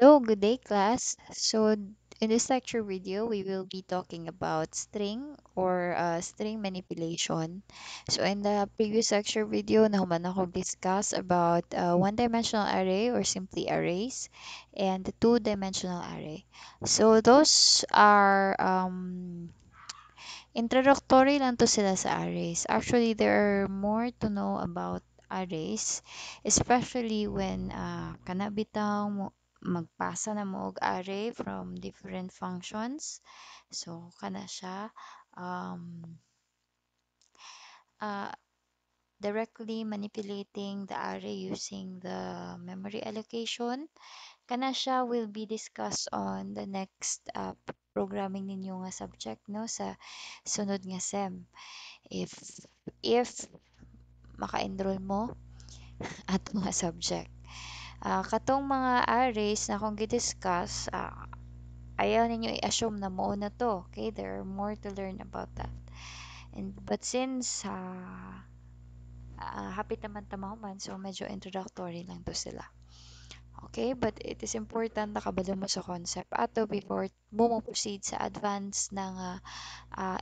Hello, good day, class. So, in this lecture video, we will be talking about string or string manipulation. So, in the previous lecture video, nahuman ako discuss about one-dimensional array or simply arrays and the two-dimensional array. So, those are introductory lang to sila sa arrays. Actually, there are more to know about arrays, especially when kana bitaw mo magpasa na mo og array from different functions. So, kana siya um, uh, directly manipulating the array using the memory allocation. Kana siya will be discussed on the next programming ninyo nga subject no sa sunod nga sem. If maka-enroll mo at mga subject. Katong mga arrays na akong gidiscuss, ayaw ninyo i-assume na mo na to. Okay, there are more to learn about that. But since hapit naman tamahuman, so medyo introductory lang to sila. Okay, but it is important na kabalo mo sa concept ato before mo proceed sa advanced ng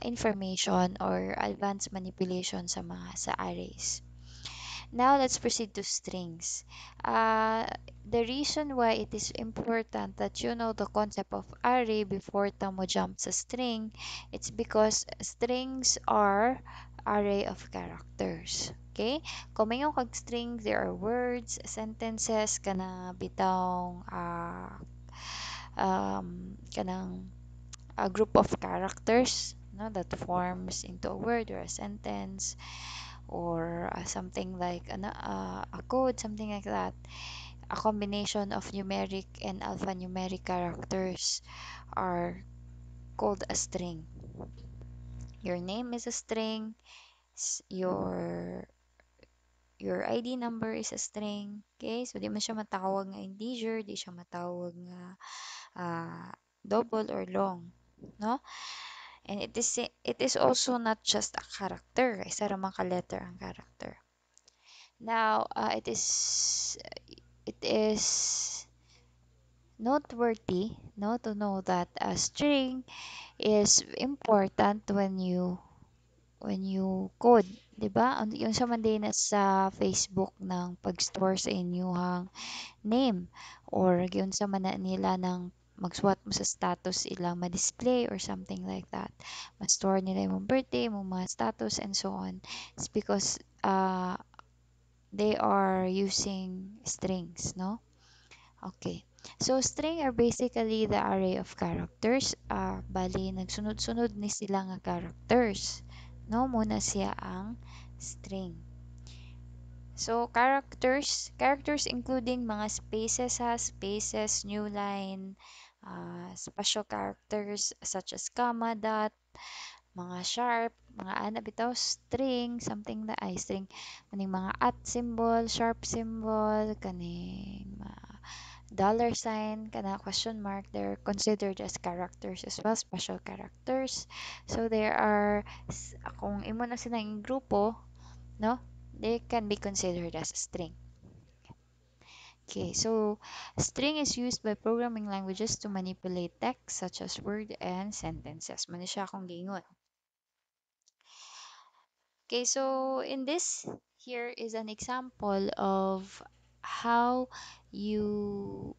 information or advanced manipulation sa arrays. Now let's proceed to strings. The reason why it is important that you know the concept of array before tamo jump sa string, it's because strings are array of characters. Okay? Kung mayong kag string, there are words, sentences, kana bitawng kanang a group of characters no, that forms into a word or a sentence or something like a code, something like that. A combination of numeric and alphanumeric characters are called a string. Your name is a string, your ID number is a string. Okay? So, di man siya matawag nga integer, di siya matawag nga double or long. No? And it is also not just a character. Isa ramang ka letter ang character. Now, it is noteworthy no to know that a string is important when you code, 'di ba? Yung sa man din sa Facebook ng pag-store sa inyong name or yun sa man na nila ng magsuwat mo sa status ilang ma-display or something like that. Ma-store nila yung birthday, mo mga status and so on. It's because they are using strings, no? Okay. So, string are basically the array of characters. Bali, nagsunod-sunod ni sila nga characters. No? Muna siya ang string. So, characters including mga spaces spaces, new line, special characters such as comma, dot, mga sharp, mga bitaw, string, something na ay string, kaning mga at symbol, sharp symbol, kaning dollar sign, kana question mark, they're considered as characters as well, special characters. So there are, kung imo na silang grupo, no, they can be considered as a string. Okay, so string is used by programming languages to manipulate text such as word and sentences. Mani siya akong giingon. Okay, so in this, here is an example of how you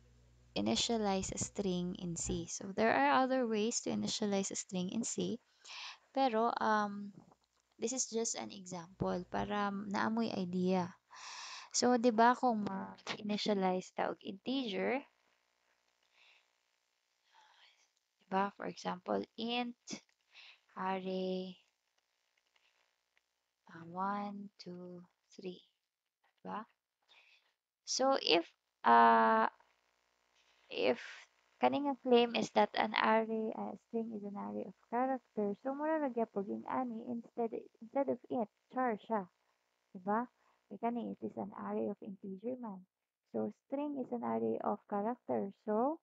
initialize a string in C. So there are other ways to initialize a string in C, pero this is just an example para naamoy idea. So 'di ba kung ma-initialize ta og integer, 'di ba? For example, int array 1, 2, 3, 'di ba? So if kaning ang claim is that an array, a string is an array of characters, so mura nagyapon in ani instead of int, char siya, diba? Kay kani it is an array of integer man. So string is an array of characters. So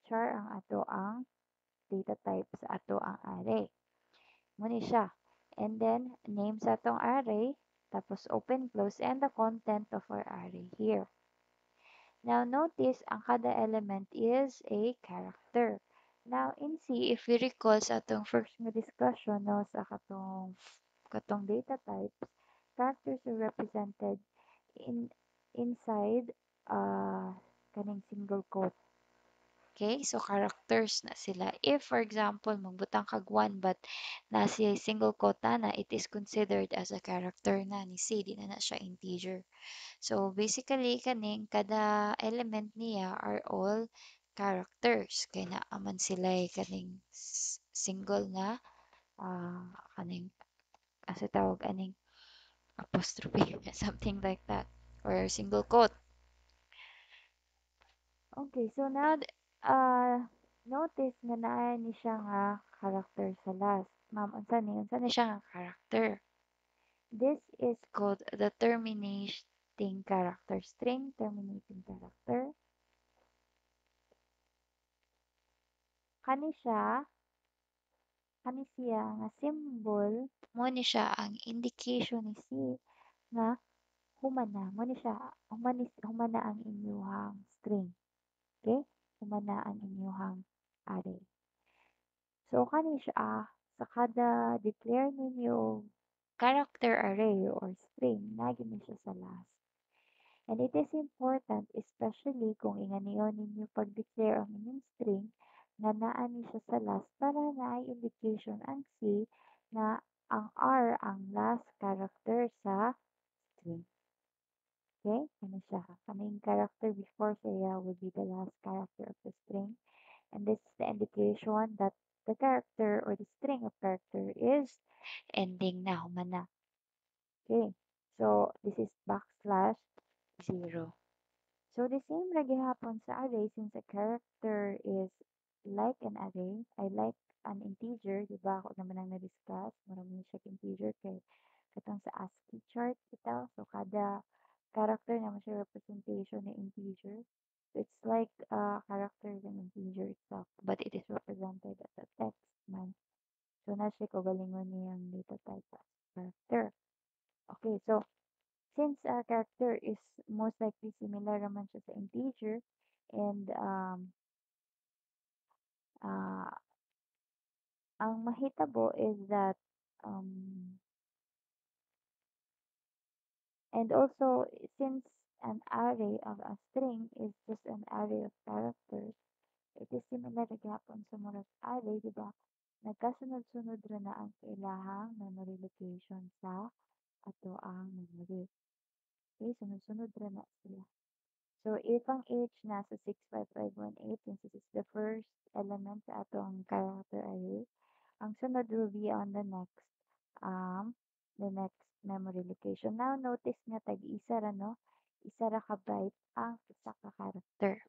char ang ato ang data type sa ato ang array. Muna siya. And then name sa atong array, tapos open close and the content of our array here. Now notice ang kada element is a character. Now in C, if we recall sa atong first nga discussion no sa katong data types, characters are represented in inside kaning single quote. Okay, so characters na sila. If for example magbutang kag 1 but na siya single quote na, it is considered as a character na ni C, di na siya integer. So basically kaning kada element niya are all characters kay naaman sila kaning single na kaning asa tawag aning apostrophe something like that or single quote. Okay, so now notice nga naa ni siya nga character sa last. Ma'am, unsa ni siya nga character? This is called the terminating character string, terminating character. Kani siya, kani siya nga symbol, mo ni siya ang indication ni C nga humana, mo ni siya, humana ang inyuhang string. Okay? Humana ang inyuhang array. So, kani siya, sa kada declare ninyo character array or string, nagin siya sa last. And it is important, especially kung inganiyon ninyo pag-declare ang inyong string, na naa ni siya sa last para na ay indication ang C na ang R ang last character sa string. Okay? Ano siya? Kaming character before siya will be the last character of the string. And this is the indication that the character or the string of character is ending na humana. Okay? So, this is backslash 0. So the same ra gihapon sa array since a character is like an array, I like an integer, di ba? Ako naman ang na-discuss, marami siya integer kay katong sa ASCII chart ito. So kada character naman siya representation ng integer. So it's like character ng integer itself, but it is represented as a text man. So na siya kaugalingon niyang data type as character. Okay, so since a character is most likely similar naman siya sa integer and uh, ang mahitabo is that um, and also since an array of a string is just an array of characters, it is similar na gyapon sa murag array, di ba? Nagkasunod-sunod ra na ang ilahang memory location sa ato ang memory. Okay, sunod-sunod ra na sila. So, if ang age nasa 65518, since this is the first element sa atong character array, ang sunod will be on the next memory location. Now, notice nga tag-isa ra, no? Isa ra ka byte ang isa ka character.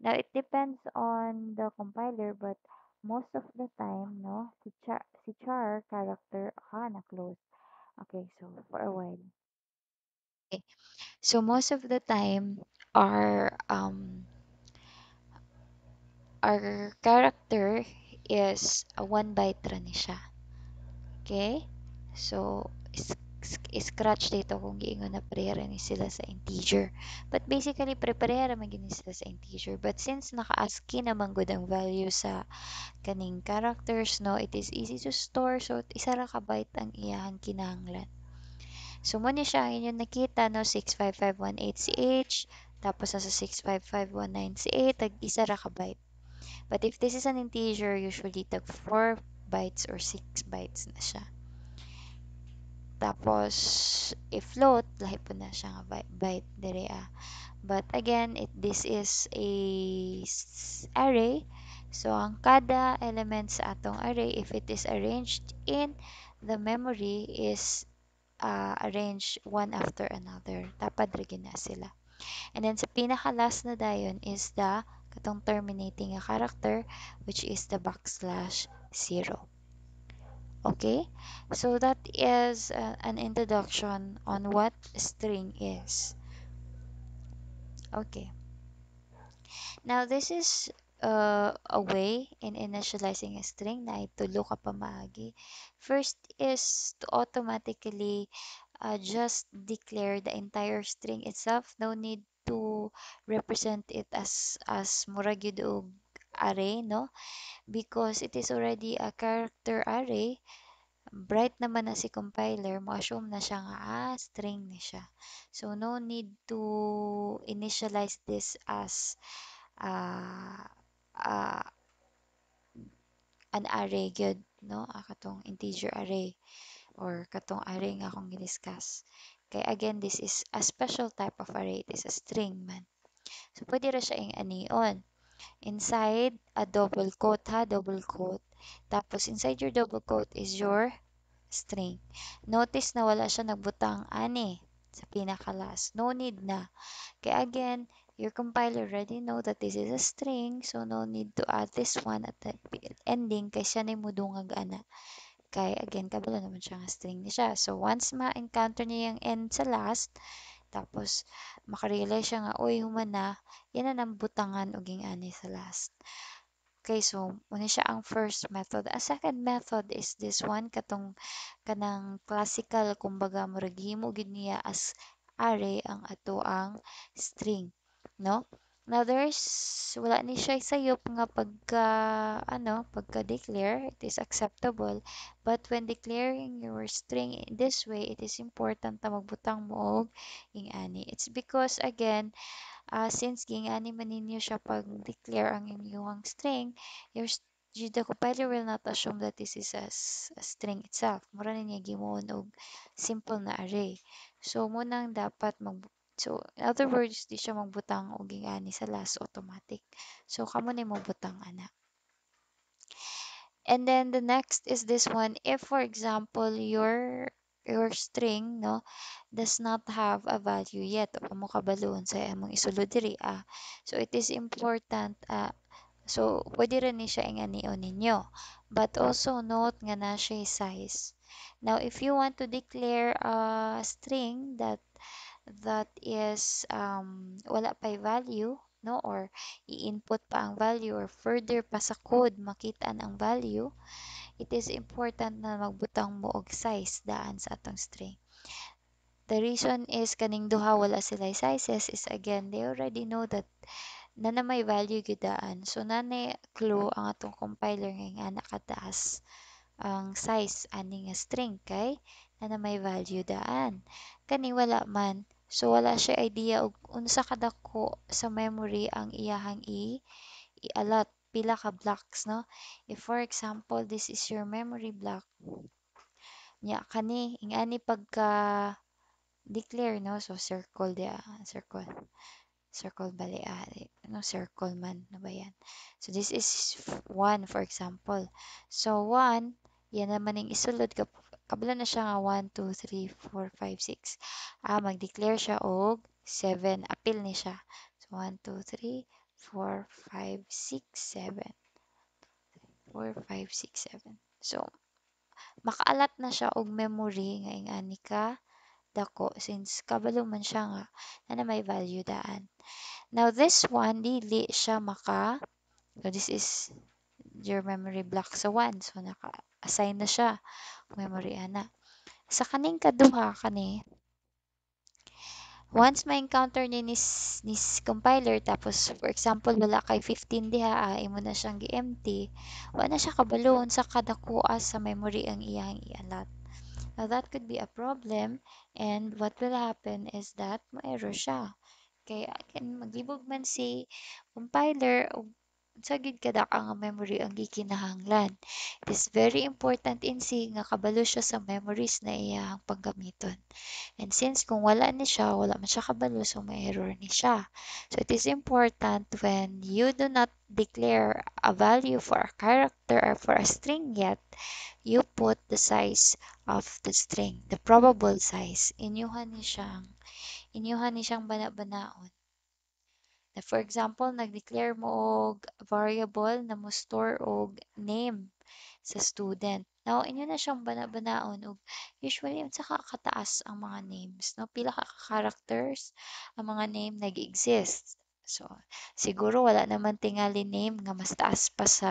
Now, it depends on the compiler, but most of the time, no, si char character na close. Okay, so for a while. Okay. So most of the time, our character is a 1 byte ra ni siya. Okay? So, scratch dito kung giingon na pareha ni sila sa integer. But basically, pareha man gini sila sa integer. But since naka-ASCII naman gud ang value sa kaning characters, no, it is easy to store. So, isa ra ka byte ang iyahang kinahanglan. So, mo ni siya ang inyong nakita, no, 65518CH, tapos nasa 65519CA, tag isa ra ka byte. But if this is an integer, usually tag 4 bytes or 6 bytes na siya. Tapos, if float, lahi po na siya nga byte dire But again, this is a array. So, ang kada element sa atong array, if it is arranged in the memory, is arranged one after another. Tapad rin na sila. And then sa pinaka-last na dayon is the katong terminating a character, which is the backslash 0. Okay? So that is an introduction on what string is. Okay. Now this is a way in initializing a string na itulo ka pa maagi. First is to automatically just declare the entire string itself. No need to represent it as murag gyud og array, no? Because it is already a character array. Bright naman na si compiler, mo-assume na siya nga, string ni siya. So, no need to initialize this as uh, uh, an array gyud, no? Katong integer array or katong array nga akong gi-discuss. Kay again, this is a special type of array. It is a string man. So, pwede ra siya ing anion. Inside a double quote, ha? Double quote. Tapos, inside your double quote is your string. Notice na wala siya nagbutang ani sa pinaka-last. No need na. Kaya again, your compiler already know that this is a string, so no need to add this one at the ending kay siya na mudungag ana. Kay again, kabalo naman siya nga string ni siya. So once ma-encounter niya yung end sa last, tapos makarealize siya nga, uy, human na, yan na nang butangan og ani sa last. Okay, so muna siya ang first method. A second method is this one, katong kanang classical, kumbaga murag himo gid niya as array ang ato ang string, no? Now there's wala ni siya sayop nga pagka declare, it is acceptable. But when declaring your string in this way, it is important na magbutang mo og ing-ani. It's because again, since gingani man ninyo siya pag-declare ang inyong string, your the compiler will not assume that this is a string itself. Mura na niya gimuon og simple na array. So, munang dapat so, in other words, di siya magbutang og gingani sa last automatic. So, kamo na mo butang ana. And then the next is this one. If for example your string, no, does not have a value yet, o mo kabaloon sa among isulod diri, so it is important, so pwede rin ni siya inganion ninyo, but also note nga na siya size. Now if you want to declare a string that is wala pa'y value, no, or i-input pa ang value or further pa sa code makitaan ang value, it is important na magbutang mo og size daan sa atong string. The reason is kaning duha wala sila sizes is again, they already know that na may value gidaan. So nanay clue ang atong compiler nga nakataas ang size ani nga string kay na may value daan. Kani wala man. So wala siya idea og unsa kadako sa memory ang iyahang i-allot pila ka blocks, no? If for example, this is your memory block, nya kani ingani pagka declare, no? So circle dia, circle bali, no, circle man na ba yan? So this is 1 for example. So 1, yan naman yung isulod kabila na siya nga 1 2 3 4 5 6. Mag-declare siya og 7, apil ni siya. So 1 2 3 4 5 6 7 4 5 6 7. So makaalat na siya og memory nga ingani ka dako since kabalo man siya nga na may value daan. Now this one dili siya so this is your memory block sa 1, so naka-assign na siya memory ana. Sa kaning kaduha kani, once ma-encounter ni compiler tapos for example wala kay 15 diha, imo na siyang gi-empty, wala na siya kabaloon sa kadakuha sa memory ang iyang i-allot. Now that could be a problem, and what will happen is that ma-error siya. Kaya again, maglibog man si compiler og unsa gid kadaka nga memory ang gikinahanglan. It is very important in C nga kabalo siya sa memories na iyang panggamiton. And since kung wala ni siya, wala man siya kabalo, so may error ni siya. So it is important when you do not declare a value for a character or for a string yet, you put the size of the string, the probable size. Inyuhan ni siyang bana-banaon. Na for example, nag-declare mo og variable na mo store og name sa student. Now, inyo na siyang bana-banaon og usually unsa ka kataas ang mga names, no? Pila ka characters ang mga name nag-exist. So, siguro wala naman tingali name nga mas taas pa sa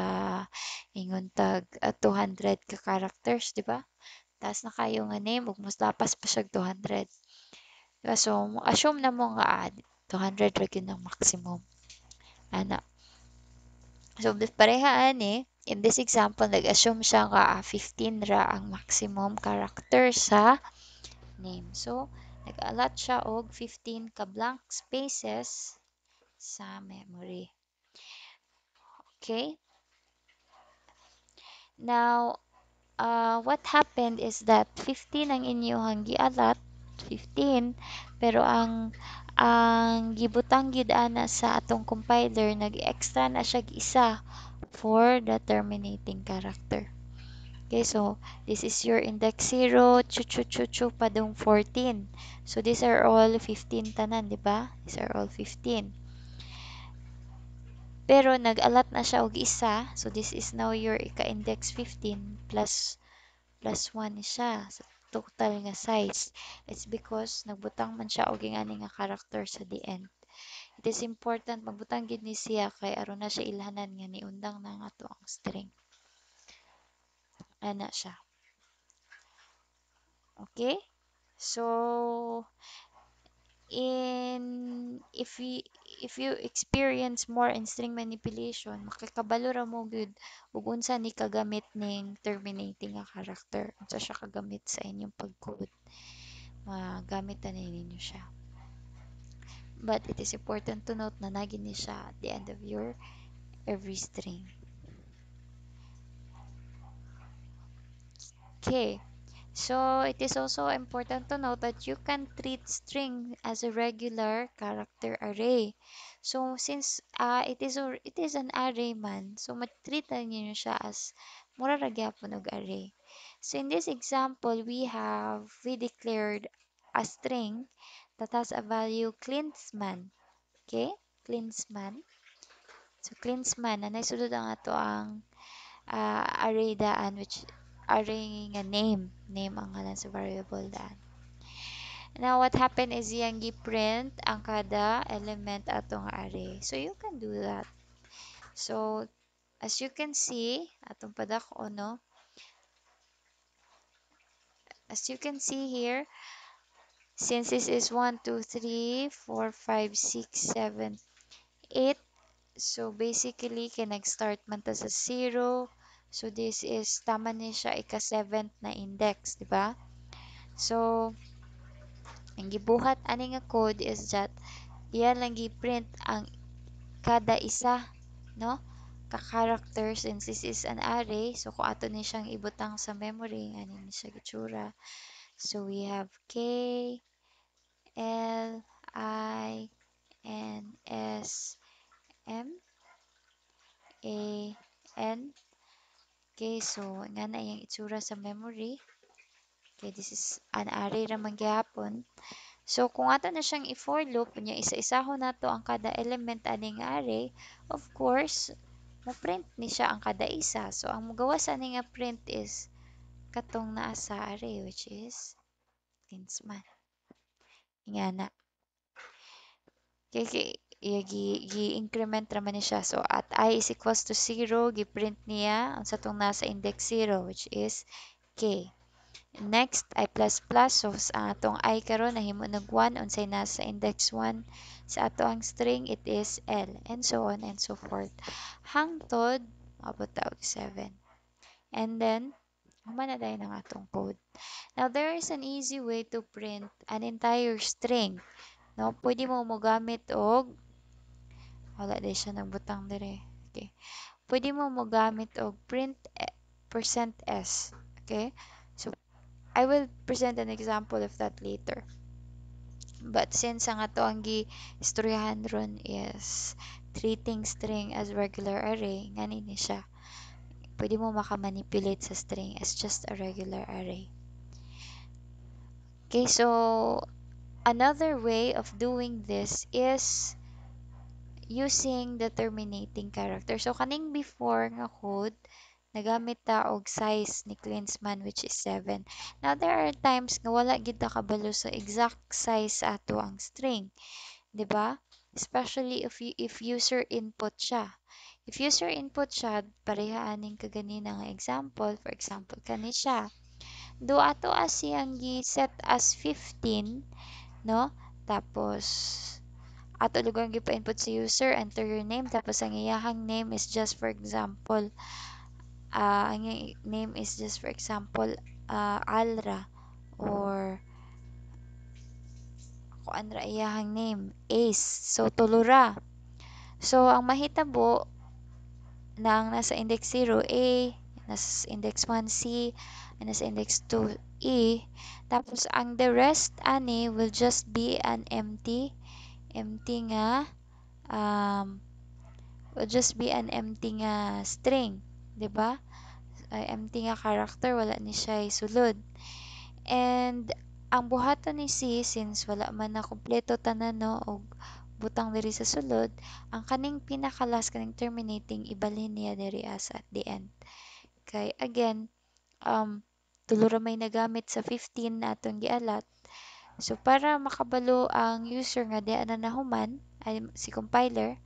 ingon tag 200 ka characters, di ba? Taas na kayo nga name ug mas lapas pa siya 200. Diba? So, assume na mo nga 200 ra gyud ang maximum. Ana. So, parehaan in this example, nag-assume siya nga 15 ra ang maximum character sa name. So, nag-allot siya og 15 ka blank spaces sa memory. Okay? Now, what happened is that 15 ang inyong gi-allot, 15, pero ang gibutang gyud ana sa atong compiler, nag-extra na siya isa for the terminating character. Okay, so this is your index 0, chu padung 14. So these are all 15 tanan, di ba? These are all 15. Pero nag-allot na siya og isa. So this is now your ika-index 15 plus 1 siya sa total nga size. It's because nagbutang man siya og ingani nga character sa the end. It is important magbutang gid ni siya kay aron na siya ilhanan nga niundang na nga to ang string. Ana siya. Okay? So if you experience more in string manipulation, makakabalo ra mo gud ug unsa ni kagamit ning terminating nga character, unsa siya kagamit sa inyong pag-code, magamit na ninyo siya. But it is important to note na nagi ni siya at the end of your every string. Okay. So it is also important to note that you can treat string as a regular character array. So since it is an array man, so treat na niyo siya as mura ra gyapon og array. So in this example, we declared a string that has a value cleansman. Okay? Cleansman. So cleansman, nanay sulod ang ato ang array daan, which array nga name ang ngalan sa variable daan. Now what happened is yang gi-print ang kada element atong array, so you can do that. So as you can see atong padak-o, no, as you can see here, since this is 1 2 3 4 5 6 7 8, so basically kay nag-start man ta sa 0. So this is tama ni siya ika-7th na index, di ba? So ang gibuhat ani nga code is that iya lang gi-print ang kada isa, no, ka character, since this is an array. So kung ato ni siyang ibutang sa memory, ani ni siya gitsura. So we have K, L, I, N, S, M, A, N. Okay, so nga na yung itsura sa memory. Okay, this is an array raman gyapon. So kung ato na siyang i-for loop, unya isa-isahon nato ang kada element aning array, of course, mo-print ni siya ang kada isa. So ang magawa sa ani nga print is katong naa sa array, which is Kinsman. Ingana. Okay, gi-increment raman ni siya. So at I is equals to 0, gi-print niya ang sa tong nasa index 0, which is K. Next, I++. So, sa atong I karon nahimo nag 1 unsay nasa index 1 sa ato ang string, it is L, and so on and so forth. Hangtod, abot og 7. And then, human na dahil ng atong code. Now, there is an easy way to print an entire string. No, pwede mo mogamit og, wala dahil siya nagbutang dire. Okay. Pwede mo mogamit og print %s. Okay. So, I will present an example of that later. But since ang ato ang gi-istoryahan ron is treating string as regular array, nga ni siya. Pwede mo makamanipulate sa string as just a regular array. Okay, so another way of doing this is using the terminating character. So kaning before nga code, nagamit ta og size ni Klinsmann, which is 7. Now there are times nga wala gid ta kabalo sa exact size ato ang string, di ba? Especially if user input siya. If user input siya, pareha aning kaganina nga example, for example kani siya. Do ato as siyang gi-set as 15, no? Tapos ato lugar gipa-input sa user, enter your name, tapos ang iyahang name is just for example, ang iyang name is just for example, Alra, or kung ano ra iyahang name, Ace. So, tulura. So, ang mahitabo na ang nasa index 0, A, nasa index 1, C, and nasa index 2, E. Tapos, ang the rest, ani, will just be an empty nga, um, will just be an empty nga string. 'Di ba? Ay, empty nga character, wala ni siya sulod. And ang buhaton ni C, since wala man na kumpleto tanan no og butang diri sa sulod, ang kaning pinakalas kaning terminating ibalhin niya diri as at the end. Kay again, tulo ra may nagamit sa 15 na atong gialat. So para makabalo ang user nga di na nahuman ay si compiler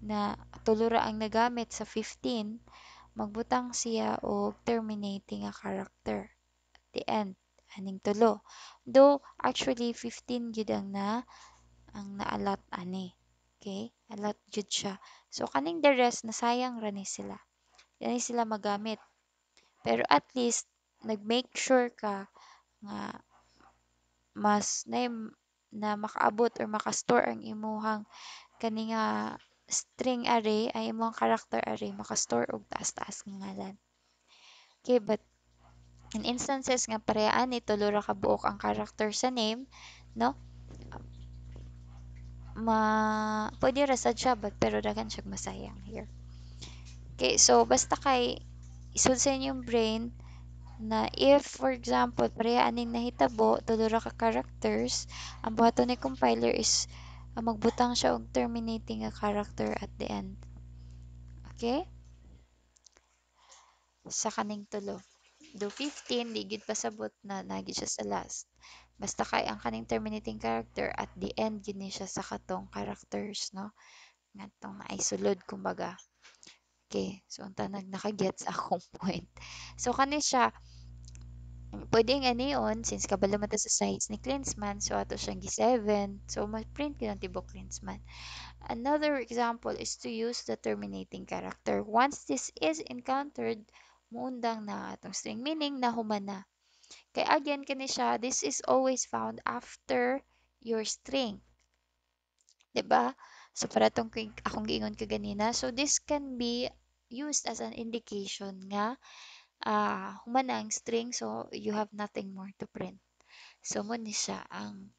na tulo ra ang nagamit sa 15, magbutang siya og terminating nga character the end aning tulo. Though actually 15 gyud ang naalat ani. Okay? Alat gyud siya. So kaning the rest nasayang ra ni sila. Dili sila magamit. Pero at least nag-make sure ka nga mas na makaabot or makastore ang imuhang kani nga string array ay imong character array makastore og taas-taas nga ngalan. Okay, but in instances nga parehaan ni tulo ra ka buok ang character sa name, no? Pwede ra sad siya but pero daghan siya masayang here. Okay, so basta kay isud sa inyong brain na if for example pareha aning nahitabo tulo ra ka characters, ang buhaton ni compiler is magbutang siya og terminating nga character at the end. Okay? Sa kaning tulo. Do 15 di gid pasabot na nagi siya sa last. Basta kay ang kaning terminating character at the end gid ni siya sa katong characters, no? Ngatong naay sulod kumbaga. Okay, so unta nakagets akong point. So kani siya pwede nga niyon since kabalo man ta sa size ni Klinsmann, so ato siyang gi-7. So ma-print gyud ang tibok Klinsmann. Another example is to use the terminating character. Once this is encountered, muundang na atong string, meaning nahuman na. Kay again kani siya, this is always found after your string. 'Di ba? So para tong akong giingon kaganina, so this can be used as an indication nga human na ang string, so you have nothing more to print. So mo ni siya ang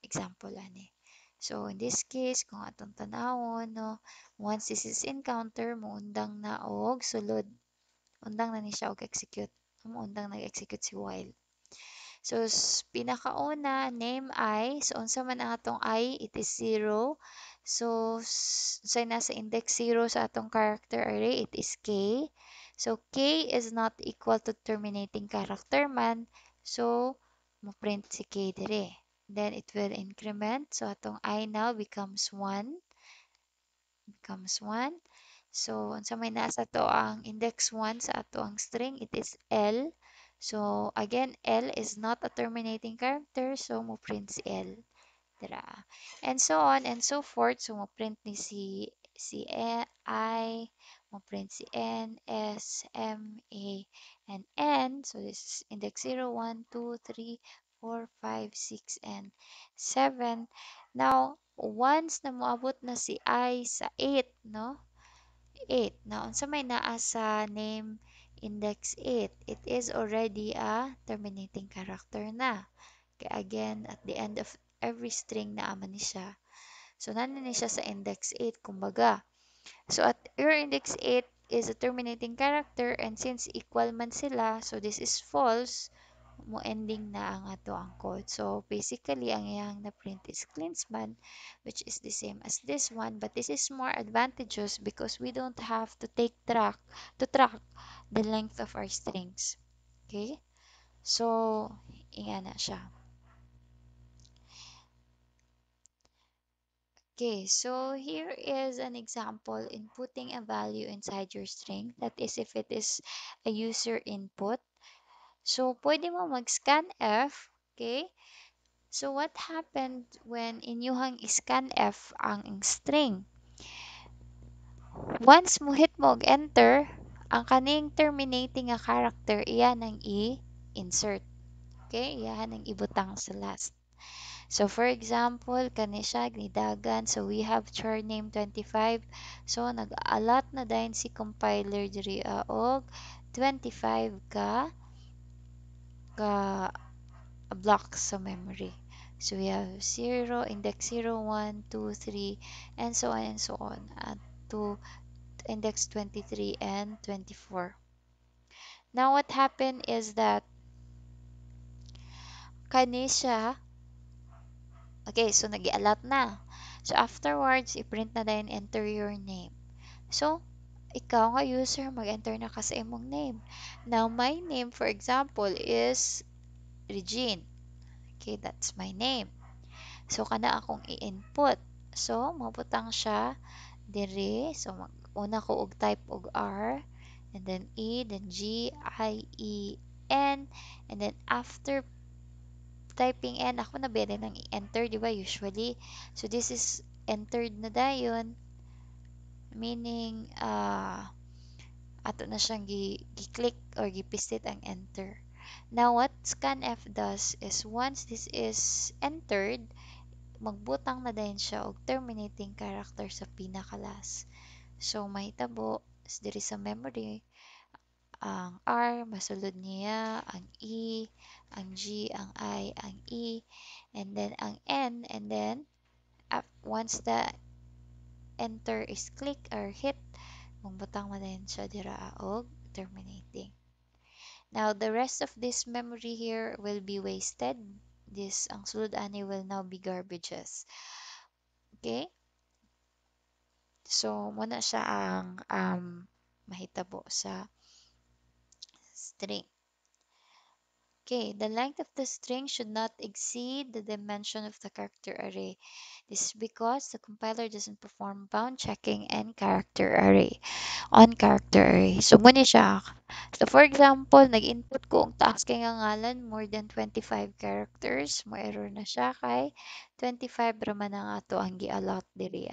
example ani. So in this case, kung atong tanawon no, once this is encounter, muundang na og sulod. Undang na ni siya og execute. Muundang nag-execute si while. So pinakauna name I, so unsa man ang atong I, it is 0. So say nasa index 0 sa atong character array, it is K. So K is not equal to terminating character man. So mo print si K dire. Then it will increment. So atong I now becomes 1. So unsa may nasa to ang index 1 sa ato ang string, it is L. So again, L is not a terminating character, so mo print si L dira. And so on and so forth. So mo print ni I, mo print si N, S, M, A, and N. So this is index 0, 1, 2, 3, 4, 5, 6, and 7. Now, once na moabot na si I sa 8, no? 8. Now, unsa may naa sa name index 8? It is already a terminating character na. Kaya again, at the end of every string naaman ni siya. So, nanin ni siya sa index 8, kumbaga. So, at your index 8 is a terminating character and since equal man sila, so this is false, mo ending na ang ato ang code. So, basically, ang iyang na-print is Klinsmann, which is the same as this one, but this is more advantageous because we don't have to track the length of our strings. Okay? So, inga na siya. Okay, so here is an example in putting a value inside your string. That is if it is a user input. So, pwede mo mag-scanf, okay? So what happened when inyuhang scanf ang string? Once mo hit mo og enter, ang kaning terminating nga character iyan ang i-insert. Okay? Iyan ang ibutang sa last. So for example, kani siya gnidagan. So we have char name 25. So nag-allot na dayon si compiler diri og 25 ka blocks sa memory. So we have 0, index 0, 1, 2, 3, and so on to index 23 and 24. Now what happened is that kani siya, okay, so nag-i-allot na. So afterwards, i-print na din enter your name. So, ikaw nga user, mag-enter na ka sa imong name. Now, my name, for example, is Regine. Okay, that's my name. So, kana akong i-input. So, mabutang siya dire. So, una ko og type og R, and then E, then G, I, E, N, and then after typing N, ako na pwede nang i-enter, di ba, usually. So, this is entered na dayon, meaning, ato na siyang gi-click or gipistit ang enter. Now, what scanf does is once this is entered, magbutang na din siya og terminating character sa pinakalas. So, mahitabo diri sa memory, ang R, masulod niya, ang E, ang G, ang I, ang E, and then ang N, and then once the enter is click or hit, magbutang mo din siya dira og terminating. Now, the rest of this memory here will be wasted. This, ang sulod ani will now be garbages. Okay? So, muna siya ang mahitabo sa string. Okay, the length of the string should not exceed the dimension of the character array. This is because the compiler doesn't perform bound checking and character array on character array. So, muna siya. So, for example, nag-input ko ang task kay nga ngalan more than 25 characters. Mo error na siya kay 25 raman ang ato ang gi-allot diri.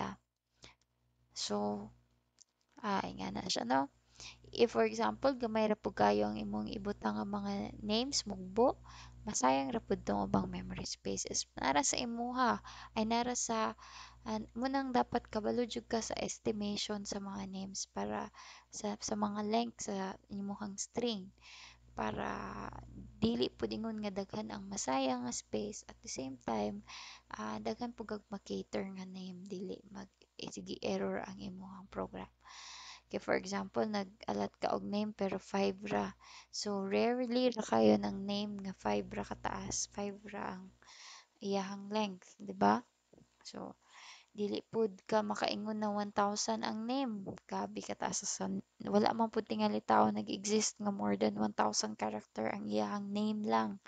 So, nga na siya, no? If for example gamay ra pud kayo ang imong ibutang nga mga names mugbo, masayang ra pud tong ubang memory spaces. Nara sa imuha ay nara sa munang dapat kabalo jud ka sa estimation sa mga names para sa mga length sa imuhang string para dili pud ingon nga daghan ang masayang nga space at the same time daghan pud kag ma-cater nga name dili sige error ang imuhang program. Okay, for example, nag-alat ka og name pero 5 ra. So, rarely ra kayo ng name nga 5 ra kataas. 5 ra ang iyahang length, di ba? So, dili pud ka makaingon na 1,000 ang name. Grabe kataas sa wala man pud tingali tawo nag-exist nga more than 1,000 character ang iyahang name lang.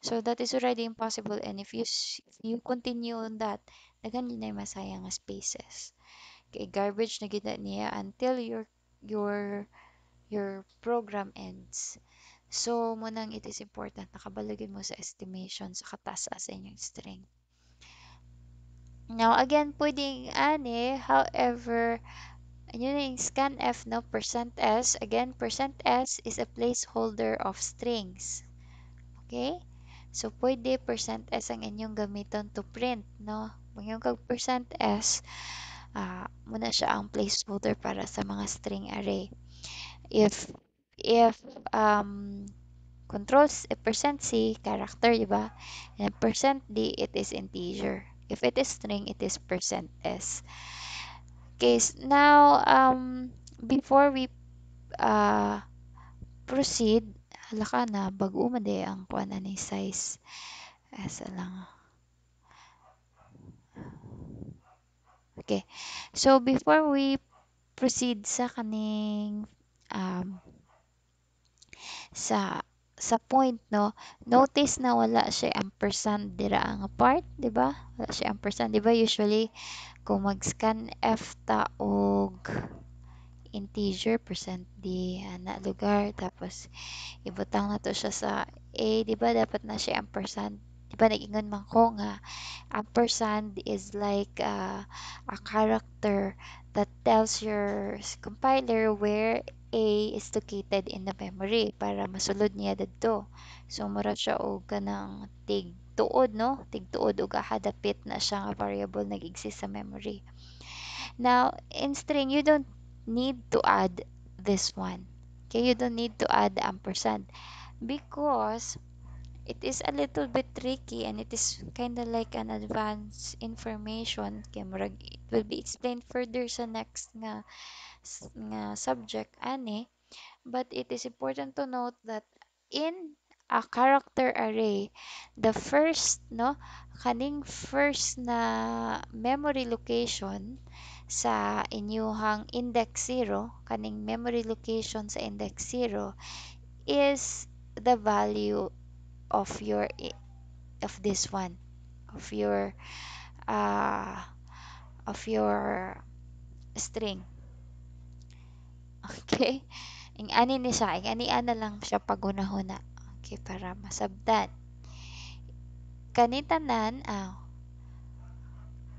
So, that is already impossible and if you continue on that, daghan yun na masayang nga spaces. Okay, garbage na gid niya until your program ends. So, munang it is important nakabalagin mo sa estimation sa kataas sa inyong string. Now, again, pwedeng ani, however, yun yung scanf, no? %s. Again, %s is a placeholder of strings. Okay? So, pwede %s ang inyong gamiton to print, no? Kung yung %s, muna siya ang placeholder para sa mga string array. If controls a %c character, di ba? And %d it is integer. If it is string, it is %s. Okay, now before we proceed, hala ka na bago man di ang kuan ani size. Asa lang. Okay. So before we proceed sa kaning sa point, no, notice na wala siya ampersand dira ang part, di ba? Wala siya ampersand, di ba? Usually kung mag-scan f ta og integer %d na lugar tapos ibutang na to siya sa a, di ba? Dapat na siya ampersand. Di ba nag-ingon man ko nga ampersand is like a character that tells your compiler where A is located in the memory para masulod niya dadto. So mura siya og kanang tig-tuod no, tig-tuod og dapit na siya nga variable nag-exist sa memory. Now, in string, you don't need to add this one. Okay, you don't need to add the ampersand because it is a little bit tricky and it is kind of like an advanced information. Okay, it will be explained further sa next nga subject ani. But it is important to note that in a character array, the first no kaning first na memory location sa inyuhang index 0, kaning memory location sa index 0 is the value of of this one, of your uh of your string. Okay, ing ani ni siya, ing ani ana lang siya paghuna-huna. Okay, para masabtan kanitanan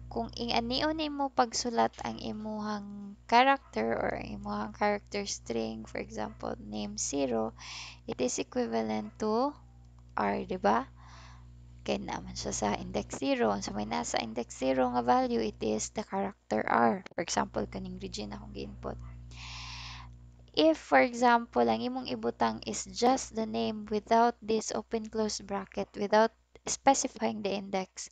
kung ing anion nimo pagsulat ang imuhang character or imuhang character string, for example name 0, it is equivalent to r, di ba? Kaya naman siya sa index 0. So may nasa index 0 nga value, it is the character r. For example kaning Regina akong gi-input. If, for example, ang imong ibutang is just the name without this open close bracket, without specifying the index,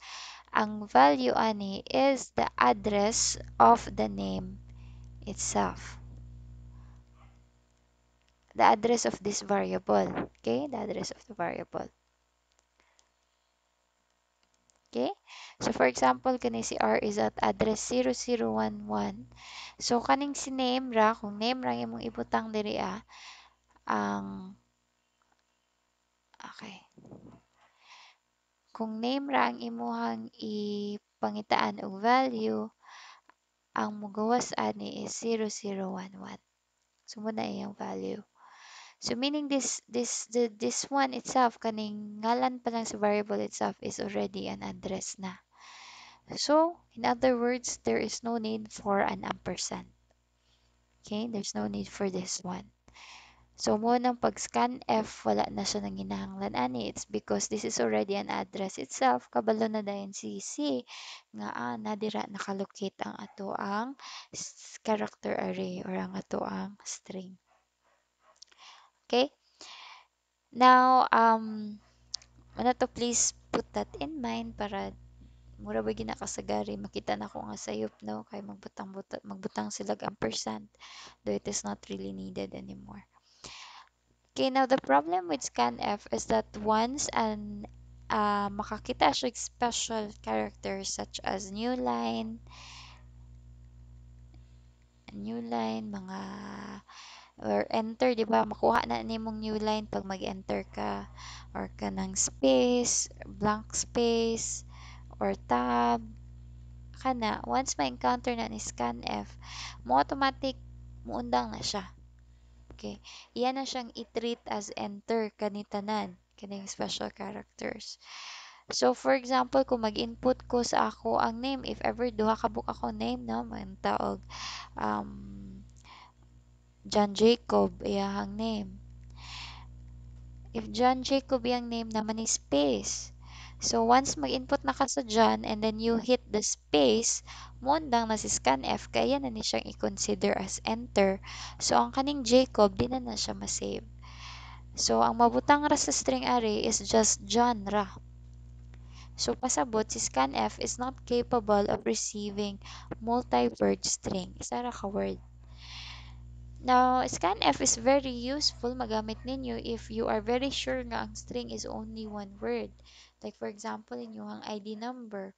ang value ani is the address of the name itself. The address of this variable. Okay? The address of the variable. Okay? So, for example, kani si R is at address 0011. So, kaning si name ra, kung name ra imong ibutang diri ang okay. Kung name ra ang imuhang ipangitaan og value, ang mogawas ani is 0011. So mo na iyang value. So meaning this one itself kaning ngalan pa lang sa variable itself is already an address na. So in other words, there is no need for an ampersand. Okay, there's no need for this one. So mo nang pag scan F wala na siya nang ginahanglan ani, it's because this is already an address itself. Kabalo na dayon si C nga nadira nakalocate ang ato ang character array or ang ato ang string. Okay? Now ano to, please put that in mind para mura ba ginakasagari makita na ko nga sayop no kay magbutang sila ampersand though it is not really needed anymore. Okay, now the problem with scanf is that once makakita siya special characters such as new line, mga or enter, di ba? Makuha na nimong new line pag mag-enter ka or kanang space, blank space or tab kana. Once ma-encounter na ni scanf, mo automatic muundang na siya. Okay. Iyan na siyang i-treat as enter kanitanan kaning special characters. So for example, kung mag-input ko sa ako ang name, if ever duha ka book ako name no, man taog um John Jacob iyahang name. If John Jacob yung name naman is space. So once mag-input na ka sa John and then you hit the space, mundang na si scanf kaya na ni siyang i-consider as enter. So ang kaning Jacob di na siya ma-save. So ang mabutang ra sa string array is just John ra. So pasabot si scanf is not capable of receiving multi-word string. Isa ra ka word. Now, scanf is very useful magamit ninyo if you are very sure nga ang string is only one word. Like for example, inyong ID number.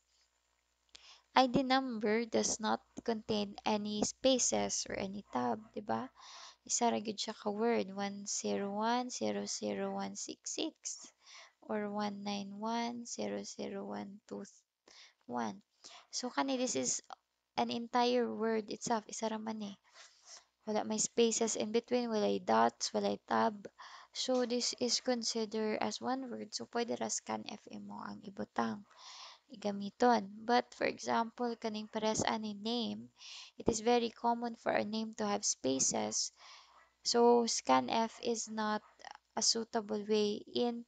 ID number does not contain any spaces or any tab, di ba? Isa ra gyud siya ka word, 101000166 or 1910012. So kani this is an entire word itself, isa ra man eh. Wala may spaces in between, walay dots, walay tab. So this is considered as one word. So pwede ra scanf mo ang ibutang igamiton. But for example, kaning pares ani name, it is very common for a name to have spaces. So scanf is not a suitable way in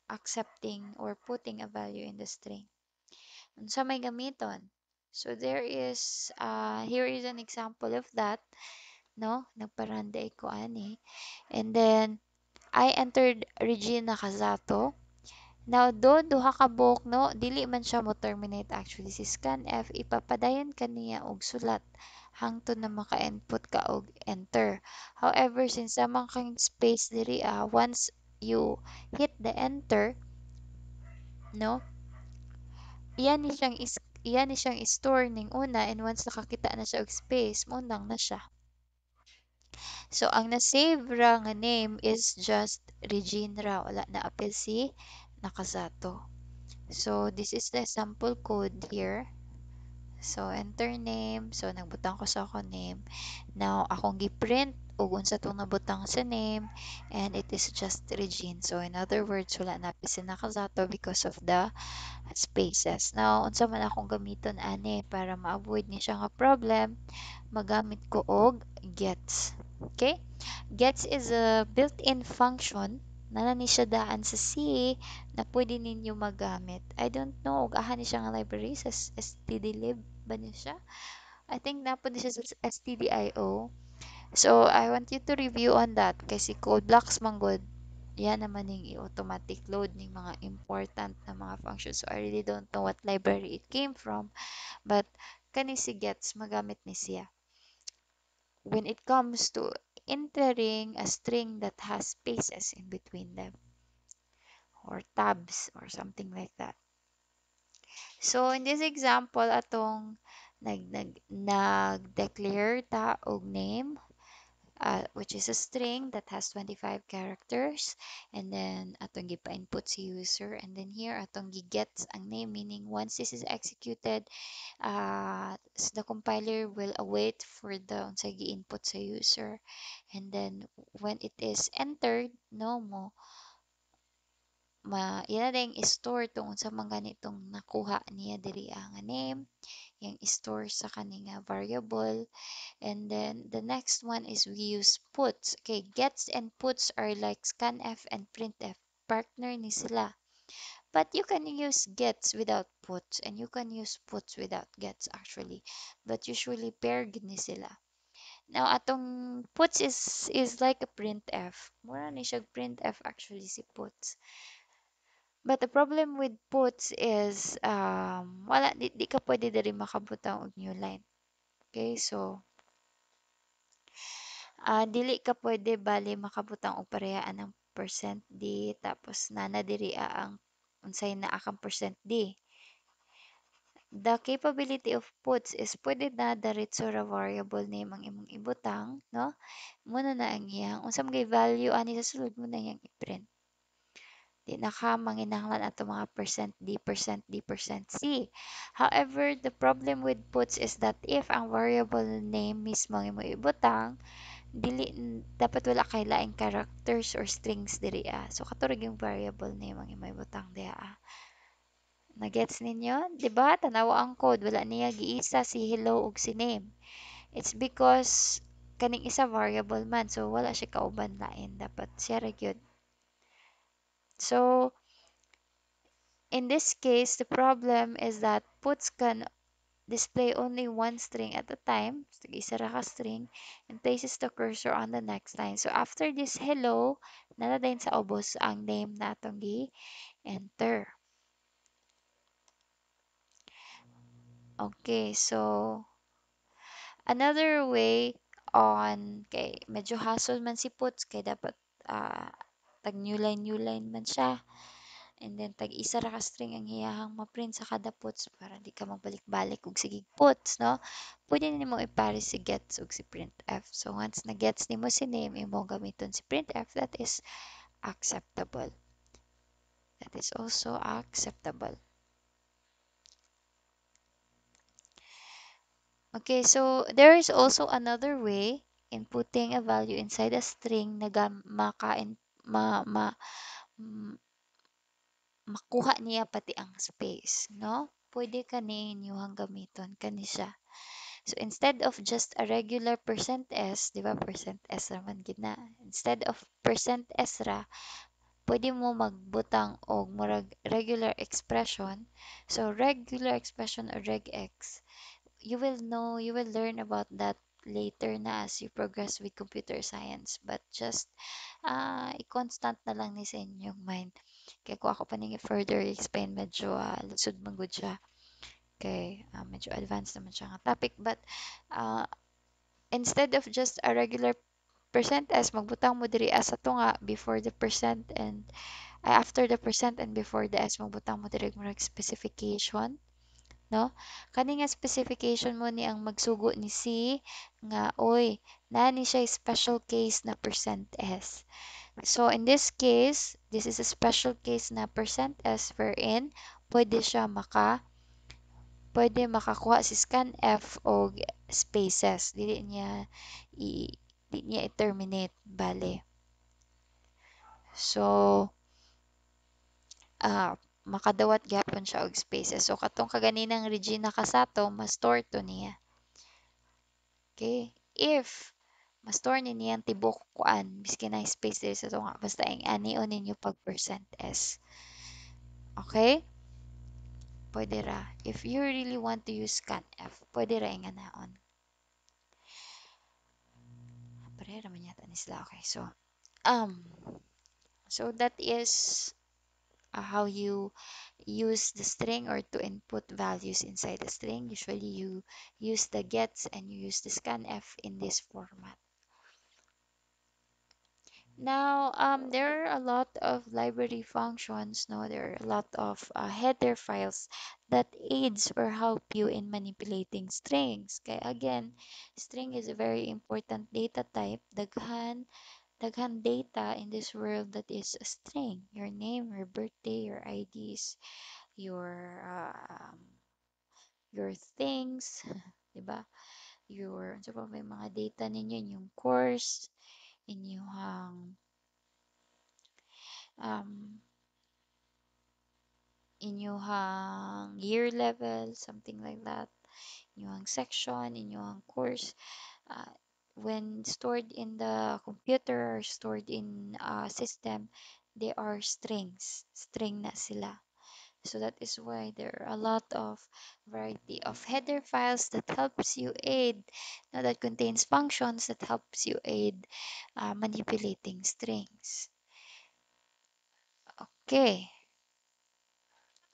accepting or putting a value in the string. Unsa may gamiton? So there is here is an example of that, no? Nagparanda ko ani. And then I entered Regina Casato. Now, do duha ka buok, no, dili man siya mo terminate actually si scanf, ipapadayon kaniya og sulat hangtod na maka-input ka og enter. However, since samang kang space diri once you hit the enter, no, iyan ni siyang store ning una, and once nakakita na siya og space, munang na siya. So ang na-save ra nga name is just Regine ra, wala na apil si Nakasato. So this is the sample code here. So enter name, so nagbutang ko sa ako name. Now akong gi-print ug unsa tong nabutang sa name, and it is just Regine. So in other words, wala na apil si Nakasato because of the spaces. Now unsa man akong gamiton ani para ma-avoid ni siya nga problem, magamit ko og gets. Okay? Gets is a built-in function na ni siya daan sa C na pwede ninyo magamit. I don't know ug aha ni siya nga library sa stdlib ba ni siya? I think napod siya sa stdio. So I want you to review on that kasi code blocks man good. Yan naman yung i-automatic load ng mga important na mga functions. So I really don't know what library it came from, but kani si gets magamit ni siya when it comes to entering a string that has spaces in between them or tabs or something like that. So in this example atong nag-declare ta og name, which is a string that has 25 characters, and then atong gipa-input si user, and then here atong gi-get ang name, meaning once this is executed, the compiler will await for the unsay gi-input sa user, and then when it is entered, no mo ila ding store tong unsa man ganitong nakuha niya diri ang name, yung store sa kaninga variable. And then the next one is we use puts. Okay, gets and puts are like scanf and printf, partner ni sila. But you can use gets without puts, and you can use puts without gets actually, but usually pair gid ni sila. Now atong puts is like a printf, mura ni siya printf actually si puts. But the problem with puts is wala di ka pwede diri makabutang og new line. Okay, so dili ka pwede bali makabutang og parehaan ng percent %d tapos nana diri ang unsay naa kang percent %d. The capability of puts is pwede na diretso ra variable name ang imong ibutang, no? Muna na ang iyang unsa may value ani sa sulod mo na iyang i-print. Di na ka manginahanglan ato mga percent %d, percent %d, percent %c. However, the problem with puts is that if ang variable name mismo ang imong ibutang, dili dapat wala kay laing characters or strings diri so katurog yung variable name ang imong ibutang diha na-gets ninyo, di ba? Tanawa ang code, wala niya giisa si hello ug si name. It's because kaning isa variable man, so wala siya kauban lain, dapat siya ra gyud. So in this case, the problem is that puts can display only one string at a time, so isa ra ka string, and places the cursor on the next line. So after this hello, nana din sa ubos ang name natong gi-enter. Okay, so another way on, kay medyo hassle man si puts, kay dapat tag new line man siya. And then tag isa ra ka string ang iyahang ma-print sa kada puts para di ka magbalik-balik og sige puts, no? Pwede nimo i-pares si gets ug si printf. So once na gets nimo si name, imo gamiton si printf, that is acceptable. That is also acceptable. Okay, so there is also another way in putting a value inside a string na ma, ma, m- makuha niya pati ang space, no? Pwede kani inyong gamiton kani siya. So instead of just a regular percent %s, di ba? Percent %s raman gid na. Instead of percent %s ra, pwede mo magbutang og murag regular expression. So regular expression or regx, you will learn about that later na as you progress with computer science. But just i-constant na lang ni sa inyong mind. Kaya kung ako pa nang further explain, medyo lusod man gud siya. Kay medyo advanced naman siya nga topic. But uh, instead of just a regular percent s, magbutang mo diri as ato nga before the percent and after the percent and before the s, magbutang mo diri murag specification, no? Kani nga specification mo ni ang magsugo ni C nga oy nani siya special case na percent %s. So in this case, this is a special case na percent %s wherein pwede siya pwede makakuha si scanf og spaces. I dili niya i-terminate bale. So makadawat gyapon siya og spaces. So katong kaganinang Regina Casato, ma-store to niya. Okay? If ma-store ni niyang tibok kuan biski na space diri sa tunga basta ang anion ninyo pag percent %s. Okay? Pwede ra. If you really want to use scanf, pwede ra nga naon. Pareha man yata ni sila. Okay, um so that is how you use the string or to input values inside the string. Usually you use the gets and you use the scanf in this format. Now, there are a lot of library functions. No, there are a lot of header files that aids or help you in manipulating strings. Okay, again, string is a very important data type. Daghan data in this world that is a string. Your name, your birthday, your IDs, your things, 'di ba? Ano pa may mga data ninyo, yung course, inyong um, inyong year level, something like that. Inyong section, inyong course. Uh, when stored in the computer or stored in a system, they are strings. String na sila. So that is why there are a lot of variety of header files that helps you aid, now that contains functions that helps you aid manipulating strings. Okay.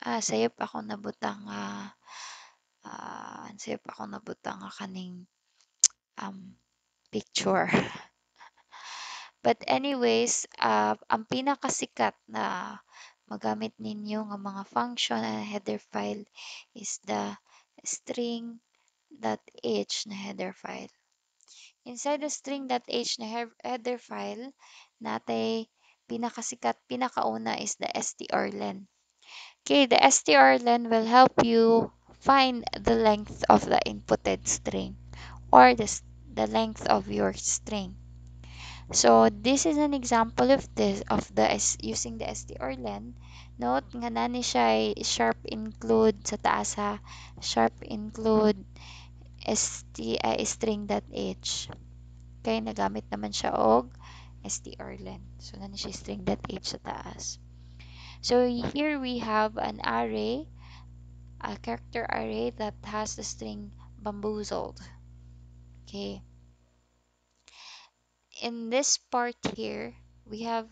Sayop ako nabutang sayop ako nabutang kaning um, picture. But anyways, ang pinakasikat na magamit ninyo ng mga function and header file is the string.h na header file. Inside the string.h na header file, natay pinakauna is the strlen. Okay, the strlen will help you find the length of the inputted string or the length of your string. So this is an example of using the strlen. Note nga nani siya sharp include sa taas ha. Sharp include string.h. Kaya nagamit naman siya og strlen. So nani siya string.h sa taas. So here we have an array, a character array that has the string bamboozled. Okay. In this part here, we have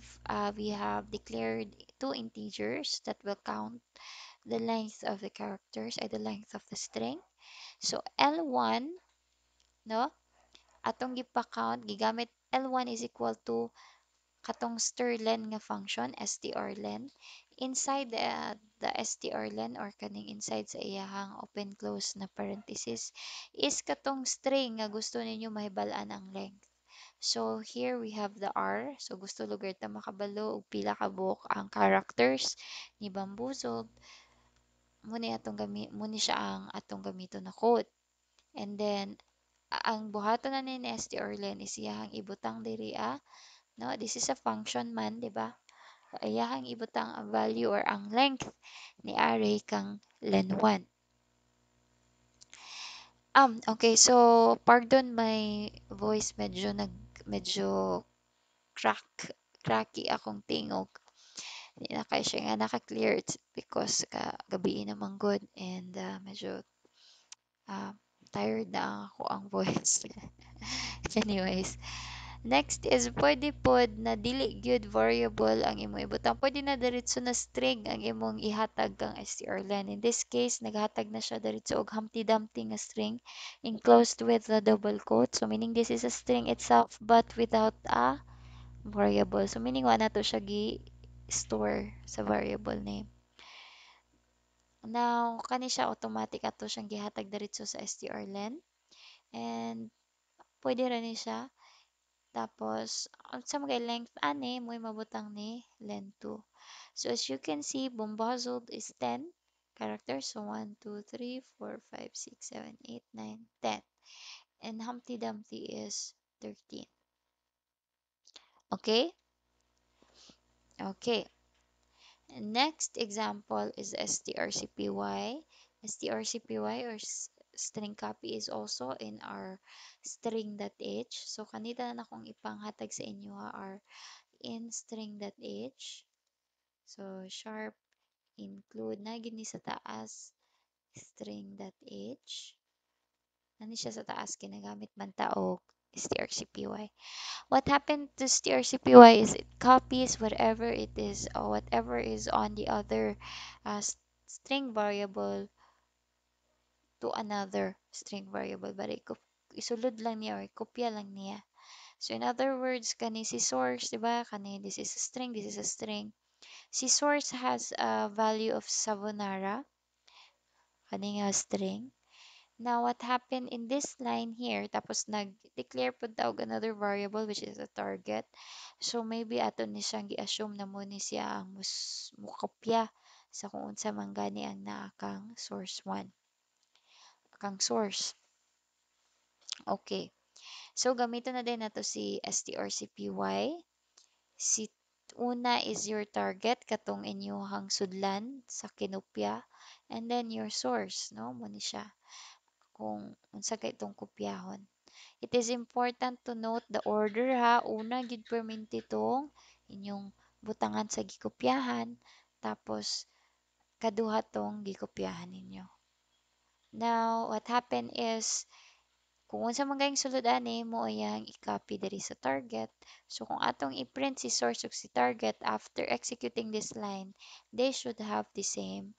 declared two integers that will count the length of the characters or the length of the string. So L1, no? Atong gipa-count gigamit L1 is equal to katong strlen nga function strlen. Inside the strlen or kaning inside sa iyahang open close na parenthesis is katong string nga gusto ninyo mahibal-an ang length. So here we have the R. So gusto lugar ta makabalo og pila ka buok ang characters ni bamboozled. Muni siya ang atong gamito na code. And then ang buhaton na ni strlen is iyahang ibutang diri No, this is a function man, di ba? Ayahang ibutang ang value or ang length ni array kang len1. Okay, so pardon my voice, medyo cracky akong tingog. Hindi na kaya siya nga naka-clear. It's because gabi naman good and medyo uh, tired na ako ang voice. Anyways, next is pwede pod na dili gyud variable ang imong ibutang. Pwede na diretso na string ang imong ihatag kang strlen. In this case, naghatag na siya diretso og Humpty Dumpty nga string enclosed with the double quote. So meaning this is a string itself but without a variable. So meaning wala na to siya gi-store sa variable name. Now, kani siya automatic ato siyang gihatag diretso sa strlen. And pwede ra ni siya. Tapos, sa mga length ani, mo mabutang ni len2. So, as you can see, bombazled is 10 characters. So, 1, 2, 3, 4, 5, 6, 7, 8, 9, 10. And Humpty Dumpty is 13. Okay? Okay. Next example is strcpy. strcpy or string copy is also in our string.h. So kanita na akong ipanghatag sa inyo are in string.h. So sharp include na gini sa taas string.h. Nani siya sa taas ginagamit man taog strcpy. What happened to strcpy is it copies whatever it is or whatever is on the other string variable to another string variable, but isulod lang niya or kopya lang niya. So in other words, kani si source, diba? Kani this is a string, this is a string. Si source has a value of Savonara, kani nga string. Now, what happened in this line here, tapos nag-declare po tawag another variable which is a target. So, maybe ato ni siyang gi-assume na mo ni siya ang mukopya sa kung unsa man gani ang naa kang source 1. Kang source. Okay. So, gamiton na din nato si strcpy. Si una is your target, katong inyuhang sudlan sa kinopya. And then your source, no? Mo ni siya. Kung unsa kay itong kopyahon. It is important to note the order ha. Una, gid perminti itong inyong butangan sa gikopyahan. Tapos, kaduha tong gikopyahan ninyo. Now, what happened is, kung unsa man gayong sulod ani mo ayang i-copy diri sa target. So, kung atong i-print si source ug si target after executing this line, they should have the same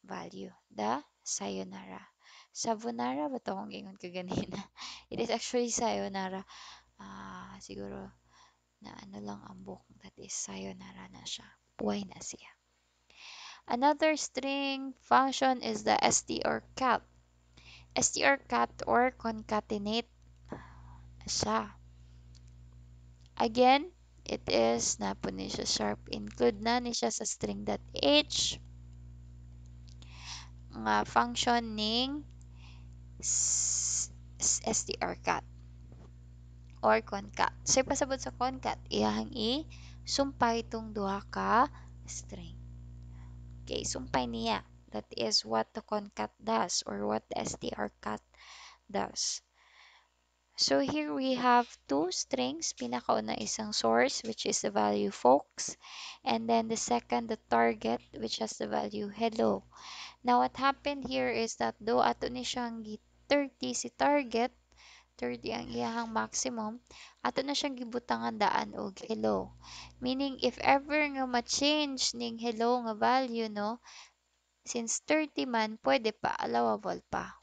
value. The sayonara. Savonara ba ito kung ingon ka ganina? It is actually sayonara. Siguro na ano lang ang book. That is sayonara na siya. Buhay na siya. Another string function is the strcat. strcat or concatenate siya. Again, it is na po ni siya sharp. Include na ni siya sa string.h nga function ning strcat or concat. So, pasabot sa concat, iyahang sumpay itong duha ka string. Okay, sumpay niya. That is what the concat does or what the strcat does. So, here we have two strings. Pinakauna isang source, which is the value folks. And then the second, the target, which has the value hello. Now, what happened here is that though ato ni siyang 30 si target, 30 ang iyahang maximum, ato na siyang gibutangan daan og hello. Meaning, if ever nga ma-change ning hello nga value, no, since 30 man, pwede pa, allowable pa.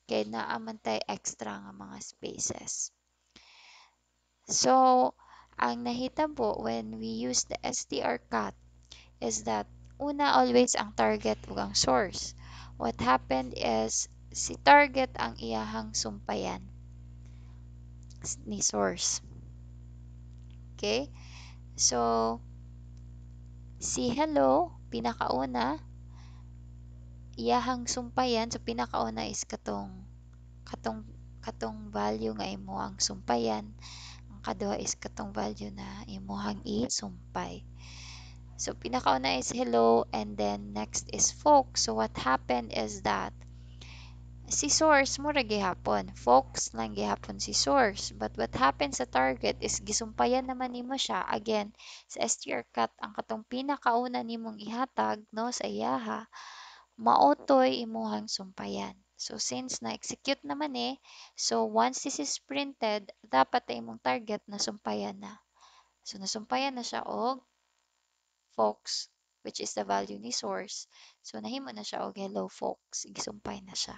Kaya naaman tayo extra nga mga spaces. So, ang nahitabo when we use the strcat is that una always ang target ug ang source. What happened is si target ang iyahang sumpayan ni source. Okay? So, si hello, pinakauna, iyahang sumpayan. So, pinakauna is katong value nga imo ang sumpayan. Ang pinakaduha is katong value na imuhang isumpay. So pinakauna is hello, and then next is folks. So what happened is that si source mo ra gihapon, folks lang gihapon si source, but what happens sa target is gisumpayan naman nimo siya again sa str cut. Ang katong pinakauna nimong ihatag no sa iyaha maotoy imuhang sumpayan. So since na-execute naman so once this is printed dapat ay imong target na sumpayan na. So nasumpayan na siya og folks, which is the value ni source. So nahimo na siya og hello folks, gisumpay na siya.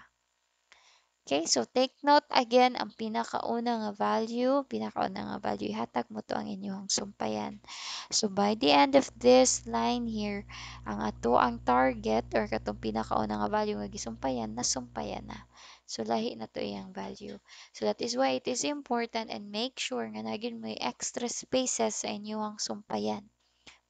Okay, so take note again, ang pinakauna nga value, ihatag mo to ang inyong sumpayan. So by the end of this line here, ang target or katong pinakauna nga value nga gisumpayan, nasumpayan na. So lahi na to iyang value. So that is why it is important and make sure nga naging may extra spaces sa inyong sumpayan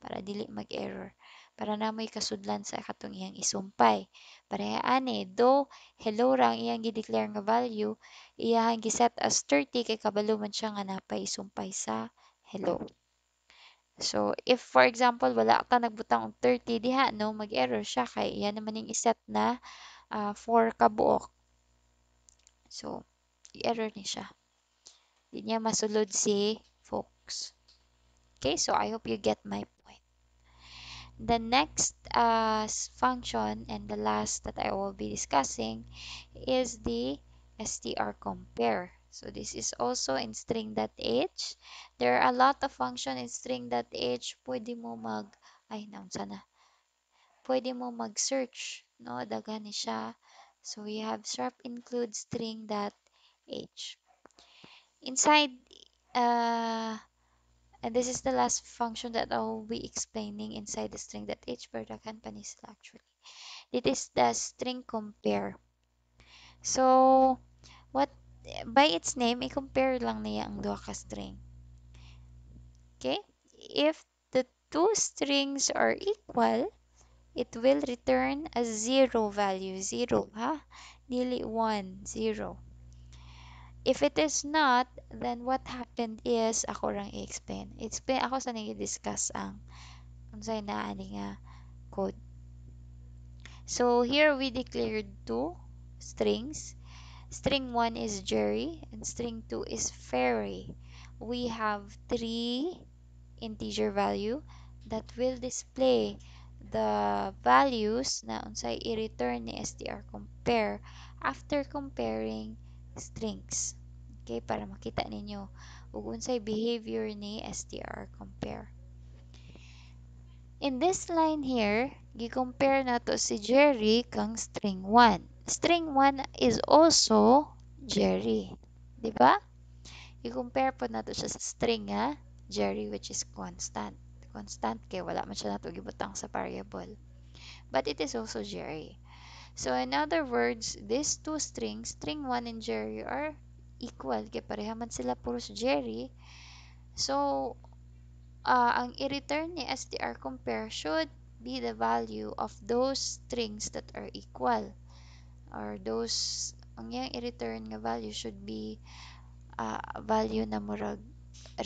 para dili mag-error. Para namoy kasudlan sa katong iyang isumpay. Pareha ani, do hello ra ang iyang gi-declare nga value, iyahang gi-set as 30 kay kabalo man siya nga napay isumpay sa hello. So if for example wala ka nagbutang og 30 diha no, mag-error siya kay iya naman ning iset na 4 kabuok. So i-error ni siya. Di niya masulod si folks. Okay, so I hope you get my point. The next function and the last that I will be discussing is the str compare. So this is also in string.h. There are a lot of function in string.h. Pwede mo pwede mo mag-search, no? Daghan ni siya. So we have sharp include string.h. Inside, and this is the last function that I will be explaining inside the string.h for the companies actually. It is the string compare. So, what by its name, i-compare lang niya ang duha ka string. Okay? If the two strings are equal, it will return a zero value. Zero, ha? Dili 1, 0. If it is not, then what happened is, ako lang i-explain. Explain ako sa nag-discuss ang unsay naa ni nga code. So here we declared two strings. String 1 is Jerry and string 2 is Fairy. We have three integer value that will display the values na unsay i-return ni str compare after comparing strings. Okay, para makita ninyo ug unsay behavior ni str compare. In this line here, gi-compare nato si Jerry kang string 1. String 1 is also Jerry. Di ba? I-compare po nato siya sa string Jerry, which is constant. Constant kay wala man siya nato gibutang sa variable. But it is also Jerry. So in other words, these two strings, string 1 and Jerry, are equal. Kaya pareha man sila puros Jerry. So, ang i-return ni str compare should be the value of those strings that are equal, or those ang yang i-return nga value should be value na murag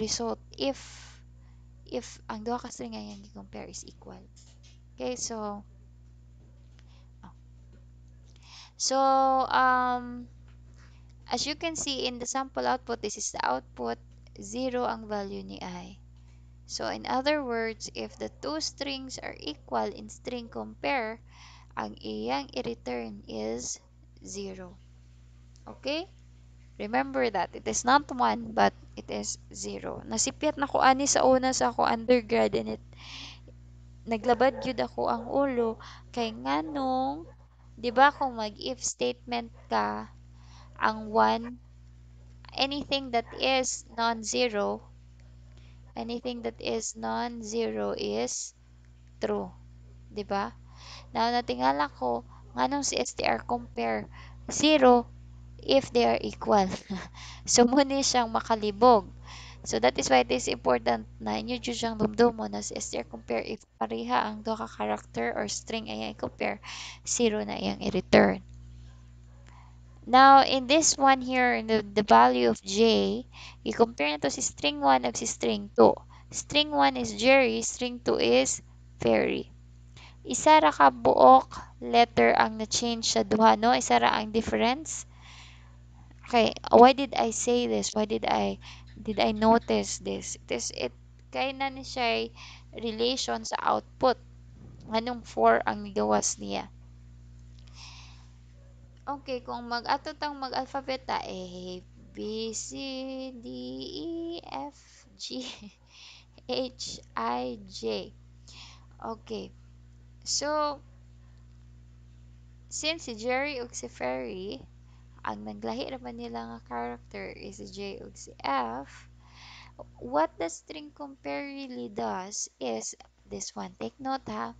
result if ang duha ka string nga yang i-compare is equal. Okay, so as you can see in the sample output, this is the output, 0 ang value ni I. So in other words, if the two strings are equal in string compare, ang iyang i-return is 0. Okay? Remember that. It is not 1, but it is 0. Nasipyat na ko ani sa una sa ako undergrad and naglabad yun ako ang ulo kay nganong, di ba kung mag-if statement ka, ang 1, anything that is non-zero, is true. Di ba? Now, natingala ko, nganong si str compare 0 if they are equal. So, muna siyang makalibog. So, that is why it is important na inyo dyan siyang dumdumo na si str compare if pareha ang duha ka character or string ay i-compare, 0 na iyang i-return. Now, in this one here, in the value of J, i-compare na to si string 1 ug si string 2. String 1 is Jerry, string 2 is Ferry. Isa ra ka buok letter ang na-change sa duha, no? Isa ra ang difference. Okay, why did I say this? Why did I notice this? It kay na ni siya relation sa output. Anong 4 ang nigawas niya? Okay, kung mag-ato tang mag-alphabet ta, A, B, C, D, E, F, G, H, I, J. Okay. So, since si Jerry ug si Ferry, ang naglahi naman nila nga character is si J ug si F, what the string compare really does is this one. Take note ha.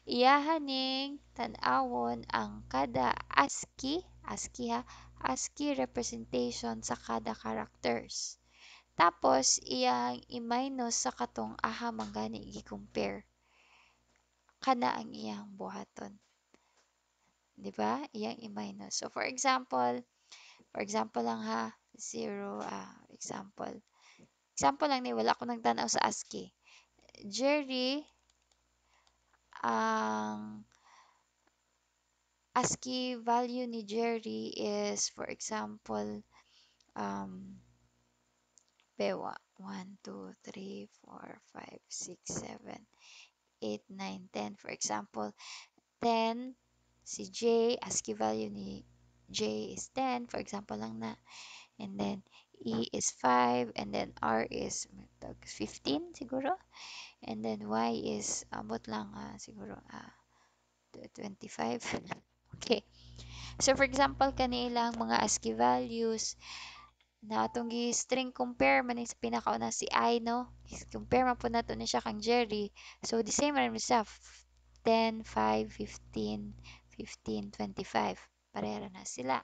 Iyahaning tan-awon ang kada ASCII representation sa kada characters. Tapos, iyang i-minus sa katong aha manggani i-compare. Kana ang iyang buhaton. 'Di ba? Iyang i-minus. So, for example lang ha, 0, example lang ni, wala ko nagtanaw sa ASCII. Jerry, ang ASCII value ni Jerry is, for example, bewa, 1, 2, 3, 4, 5, 6, 7, 8, 9, 10. For example, 10, si J, ASCII value ni J is 10, for example lang na. And then, E is 5, and then R is 15 siguro. And then Y is, abot lang siguro 25. Okay. So, for example, kanilang mga ASCII values na atong gi-string compare man sa pinakauna si I, no? Compare man po nato ni siya kang Jerry. So, the same rin siya. 10, 5, 15, 15, 25. Pareha na sila.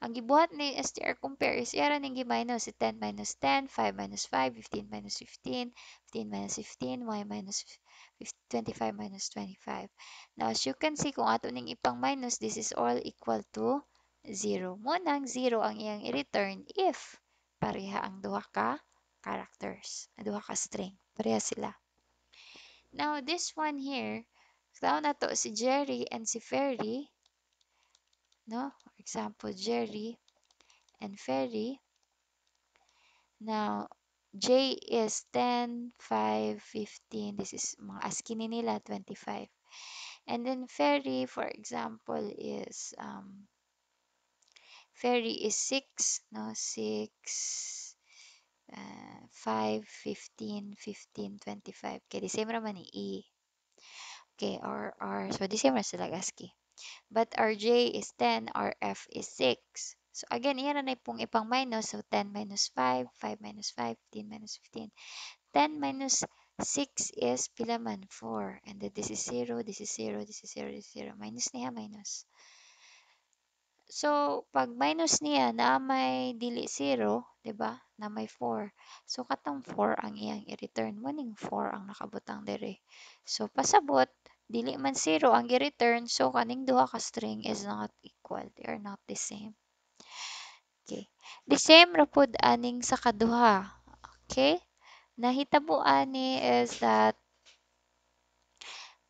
Ang gibuhat ni STR compare is iya ning gi-minus si 10 minus 10, 5 minus 5, 15 minus 15, 15 minus 15, y minus 25 minus 25. Now, as you can see, kung ato ning ipang minus, this is all equal to 0. Mo nang 0 ang iyang i-return if pareha ang duha ka characters, duha ka string. Pareha sila. Now, this one here, tao na to si Jerry and si Ferry, no? For example, Jerry and Ferry. Now, J is 10, 5, 15. This is mga ASCII ni nila, 25. And then Ferry, for example, is Ferry is 6, no? 6, 5, 15, 15, 25. Okay, the same naman ni E. Okay, R. So, the same na sila ASCII. But RJ is 10, RF is 6. So again, iyan na pong ipang minus. So 10 minus 5, 5 minus 5, 15 minus 15. 10 minus 6 is pila man? 4. And then this is 0, this is 0, this is 0, this is 0. Minus niya, minus. So, pag minus niya na may dili 0, 'di ba? Na may 4. So, katong 4 ang iyang i-return. Maning 4 ang nakabutang dire. So, pasabot, dili man 0 ang i-return. So, kaning duha ka string is not equal. They are not the same. Okay. The same ra pud aning sa kaduha. Okay? Nahitabo ani is that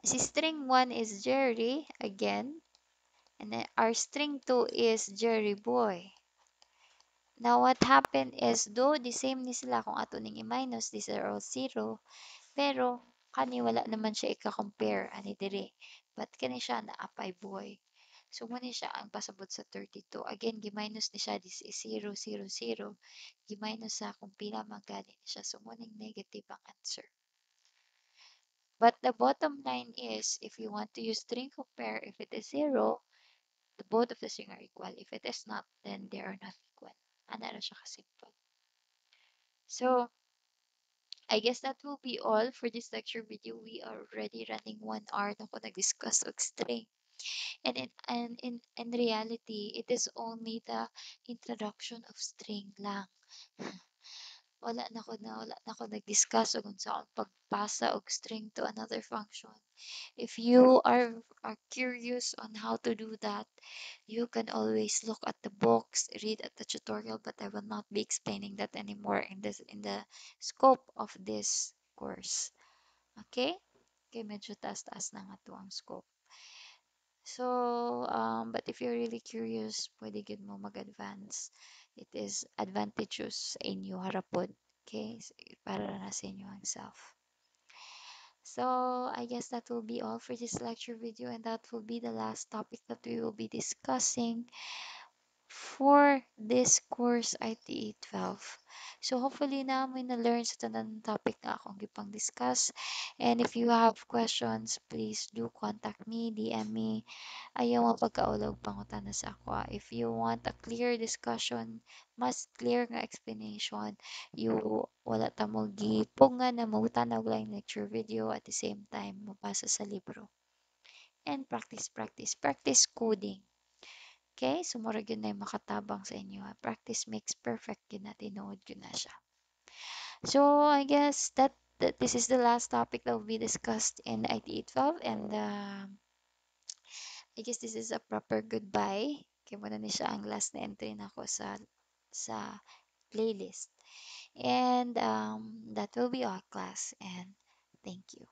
si string 1 is Jerry again. And then our string 2 is Jerry boy. Now, what happened is, though the same ni sila kung ato ning i-minus, these are all 0, pero kani wala naman siya ika-compare ani dire. But kani siya na apay boy. So, muna siya ang pasabot sa 32. Again, gi-minus ni siya, this is 0, 0, 0. Gi-minus sa kung pila magani ni siya. So, muna negative ang answer. But the bottom line is, if you want to use string compare, if it is 0, the both of the string are equal. If it is not, then they are not equal. Ana ra siya ka-simple. So, I guess that will be all for this lecture video. We are already running 1 hour na ko nag-discuss og string. And in reality, it is only the introduction of string lang. wala na ko nag-discuss og unsaon pagpasa og string to another function. If you are curious on how to do that, you can always look at the books, read at the tutorial, but I will not be explaining that anymore in the scope of this course. Okay? Okay, medyo taas-taas na nga to ang scope. So, but if you're really curious, pwede gid mo mag-advance. It is advantageous sa inyo harapod. Okay? So, para na sa inyo ang self. So, I guess that will be all for this lecture video, and that will be the last topic that we will be discussing for this course ITE 12. So hopefully na mo na-learn sa tanang topic na akong gipang discuss. And if you have questions, please do contact me, DM me. Ayaw mo pagkaulog pangutan na sa ako. If you want a clear discussion, mas clear nga explanation, you wala ta mo gipungan na mo tanaw lang lecture video at the same time mabasa sa libro. And practice coding. Okay, so mura gyud na makatabang sa inyo. Practice makes perfect gyud na tinuod gyud na siya. So I guess that this is the last topic that will be discussed in ITE 12, and I guess this is a proper goodbye. Kaya mo na ni siya ang last na entry nako sa playlist. And that will be all, class, and thank you.